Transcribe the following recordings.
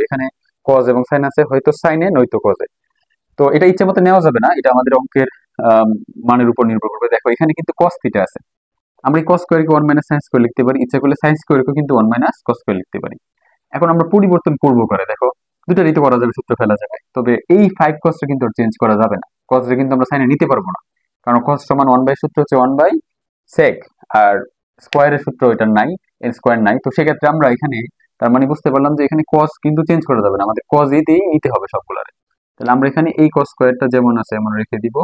এখানে কজ এবং সাইন আছে, হয়তো সাইনে নয়তো কজে। তো এটা ইচ্ছে মতো নেওয়া যাবে না, এটা আমাদের অঙ্কের মানের উপর নির্ভর করবে। দেখো এখানে কিন্তু কস থিটা আছে, আমরা এই কস স্কোয়ারকে ওয়ান মাইনাস সাইন স্কোয়ার লিখতে পারি, ইচ্ছা করলে সাইন স্কোয়ারকেও কিন্তু ওয়ান মাইনাস কস স্কোয়ার লিখতে পারি। এখন আমরা পরিবর্তন করব করে দেখো, দুটারই তো করা যাবে, সূত্র ফেলা যাবে, তবে এই ফাইভ কসটা কিন্তু চেঞ্জ করা যাবে না। কসটা কিন্তু আমরা সাইনে নিতে পারবো না, কারণ কস সমান ওয়ান বাই সূত্র হচ্ছে ওয়ান বাই সেক, আর স্কোয়ারের সূত্র এটা নাই, এর স্কোয়ার নাই। তো সেক্ষেত্রে আমরা এখানে তার মানে বুঝতে পারলাম যে এখানে কস কিন্তু চেঞ্জ করা যাবে না, আমাদের কস দিয়েই নিতে হবে সবগুলারে। তাহলে আমরা এখানে এই কস স্কোয়ারটা যেমন আছে এমন রেখে দিব।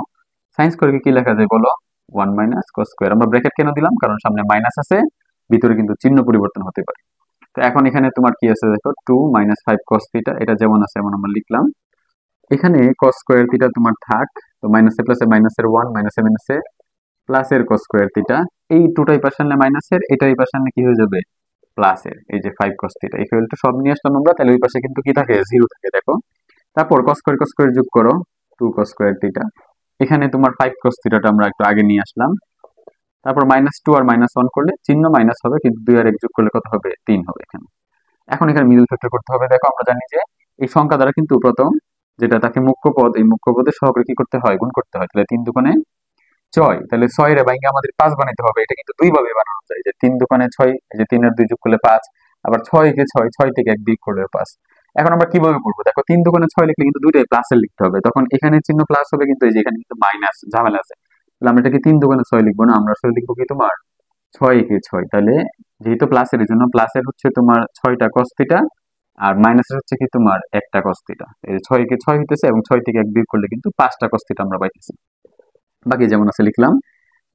সাইন স্কোয়ারকে কি লেখা যায় বলো? One minus cos square. আমরা ব্র্যাকেট কেন দিলাম? কারণ সামনে মাইনাস আছে, ভিতরে কিন্তু চিহ্ন পরিবর্তন হতে পারে। তো এখন এখানে তোমার কি আছে দেখো, two minus five cos theta, এটা যেমন আছে এমন আমরা লিখলাম। এখানে কস স্কোয়ার থিটা তোমার থাক, তো মাইনাসে প্লাসে মাইনাসের ওয়ান, মাইনাসে মাইনাসে প্লাসের কস স্কোয়ার থিটা, এই টুটাই পাশে আনলে মাইনাসের, এটাই পাশে আনলে কি হয়ে যাবে? প্লাসের। এই যে five cos theta equal to সব নিয়ে আসলাম আমরা, তাহলে ওই পাশে কিন্তু কি থাকে? জিরো থাকে দেখো। তারপর কস স্কোয়ার যোগ করো, টু কস স্কোয়ার থিটা। এখানে তোমার ফাইভ কস থিটাটা আমরা একটু আগে নিয়ে আসলাম। তারপর মাইনাস টু আর মাইনাস ওয়ান করলে চিহ্ন মাইনাস হবে, কিন্তু দুই আর এক যোগ করলে কত হবে? তিন হবে এখানে। এখন এখানে মিডল ফ্যাক্টর করতে হবে। দেখো আমরা জানি যে এই সংখ্যা দ্বারা কিন্তু প্রথম যেটা থাকে মুখ্য পদ, এই মুখ্য পদের সহগকে কি করতে হয়? গুণ করতে হয়। তাহলে তিন দুগুণে ছয়, তাহলে ছয় রে ভাঙে আমাদের পাঁচ বানাইতে হবে। এটা কিন্তু দুই ভাবে বানানো যায়, যে তিন দুগুণে ছয়, এই যে তিন আর দুই যোগ করলে পাঁচ, আবার ছয় কে ছয়, ছয় থেকে এক বিয়োগ করলে পাঁচ। এখন আমরা কিভাবে করবো দেখো, তিন দুগুণে ছয় লিখলে কিন্তু দুইটাই প্লাসের লিখতে হবে, তখন এখানে চিহ্ন প্লাস হবে, কিন্তু এই যে এখানে কিন্তু মাইনাস ঝামেলা আছে। তাহলে আমরা এটাকে তিন দুগুণে ছয় লিখবো না, আমরা আসলে লিখবো কি তোমার ছয় কে ছয়। তাহলে যেহেতু প্লাসের, এই জন্য প্লাসের হচ্ছে তোমার ছয়টা কস থিটা, আর মাইনাসের হচ্ছে কি তোমার একটা কস থিটা। এই যে ছয় কে ছয় হইতেছে, এবং ছয় থেকে এক বিয়োগ করলে কিন্তু পাঁচটা কস থিটা আমরা পাইতেছি। বাকি যেমন আছে লিখলাম।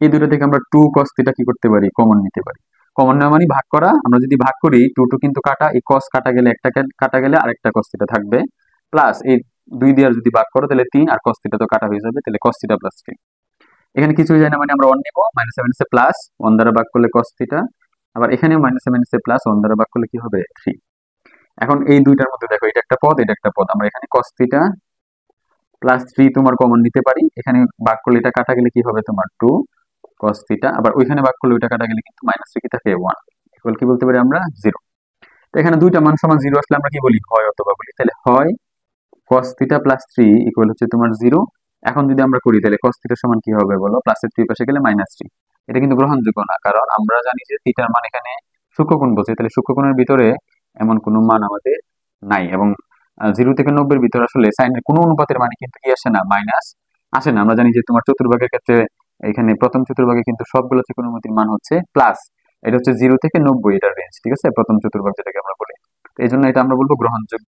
এই দুটো থেকে আমরা টু কস থিটা কি করতে পারি? কমন নিতে পারি। কমন নেওয়া মানে ভাগ করা, আমরা যদি ভাগ করি টু টু কিন্তু কাটা, এই কস কাটা গেলে একটা কাটা গেলে আরেকটা কস থিটা থাকবে, প্লাস এই দুই দিয়ে যদি ভাগ করো তাহলে তিন, আর কস থিটা তো কাটা হয়ে যাবে, তাহলে কস থিটা প্লাস থ্রি। এখানে কিছুই যায় না মানে আমরা ওয়ান নিবো, মাইনাসে মাইনাসে প্লাস, ওয়ান দ্বারা ভাগ করলে কস থিটা, আবার এখানেও মাইনাসে মাইনাসে প্লাস, ওয়ান দ্বারা ভাগ করলে কি হবে? থ্রি। এখন এই দুইটার মধ্যে দেখো, এটা একটা পদ, এটা একটা পদ, আমরা এখানে কস থিটা প্লাস থ্রি তোমার কমন নিতে পারি। এখানে ভাগ করলে এটা কাটা গেলে কি হবে তোমার? টু কস থিটা, আবার ওইখানে ভাগ করলে ওইটা কাটা গেলে কিন্তু মাইনাস থ্রি কি থাকে? ওয়ান। ইকুয়াল কি বলতে পারি আমরা? জিরো। তো এখানে দুইটা মান সমান জিরো আসলে আমরা কি বলি? হয় অথবা বলি। তাহলে হয় cos theta plus three equal হচ্ছে তোমার জিরো। এখন যদি আমরা করি তাহলে কস থিটা সমান কি হবে বলো? প্লাসের থ্রি পাশে গেলে মাইনাস থ্রি। এটা কিন্তু গ্রহণযোগ্য না, কারণ আমরা জানি যে থিটার মান এখানে সূক্ষ্মকোণ বলছে, তাহলে সূক্ষ্মকোণের ভিতরে এমন কোনো মান আমাদের নাই, এবং জিরো থেকে নব্বই ভিতরে আসলে সাইনের কোনো অনুপাতের মানে কিন্তু কি আসে না? মাইনাস আসে না। আমরা জানি যে তোমার চতুর্ভাগের ক্ষেত্রে এখানে প্রথম চতুর্ভাগে কিন্তু সবগুলো ত্রিকোণমিতির মান হচ্ছে প্লাস, এটা হচ্ছে জিরো থেকে নব্বই, এটার রেঞ্জ, ঠিক আছে, প্রথম চতুর্ভাগ যেটাকে আমরা বলি। তো এই জন্য এটা আমরা বলবো গ্রহণযোগ্য।